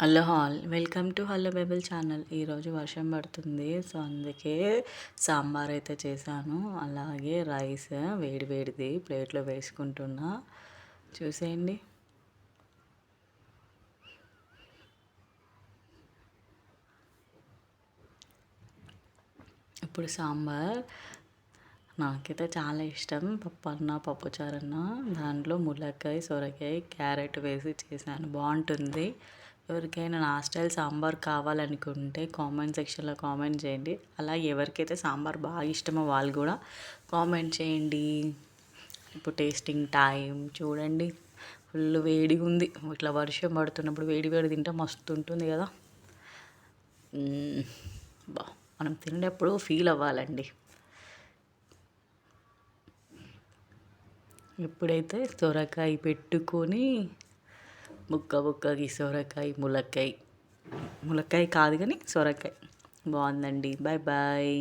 Hello hall welcome to hello Bible channel. ఈరోజు వర్షం పడుతుంది, సో అందుకే సాంబార్ అయితే చేశాను. అలాగే రైస్ వేడి వేడిది ప్లేట్లో వేసుకుంటున్నా, చూసేయండి. ఇప్పుడు సాంబార్ నాకైతే చాలా ఇష్టం. పప్పు అన్న పప్పుచారన్న దాంట్లో ములక్కాయ సొరకాయ క్యారెట్ వేసి చేశాను, బాగుంటుంది. ఎవరికైనా నా స్టైల్ సాంబార్ కావాలనుకుంటే కామెంట్ సెక్షన్లో కామెంట్ చేయండి. అలా ఎవరికైతే సాంబార్ బాగా ఇష్టమో వాళ్ళు కూడా కామెంట్ చేయండి. ఇప్పుడు టేస్టింగ్ టైం చూడండి. ఫుల్ వేడిగా ఉంది. ఇట్లా వర్షం పడుతున్నప్పుడు వేడి వేడి తింటే మస్తు ఉంటుంది కదా. బా మనం తినేటప్పుడు ఫీల్ అవ్వాలండి. ఎప్పుడైతే సొరకాయ పెట్టుకొని ముక్కకి సొరకాయ ములక్కాయ కాదు కానీ సొరకాయ బాగుందండి. Bye bye.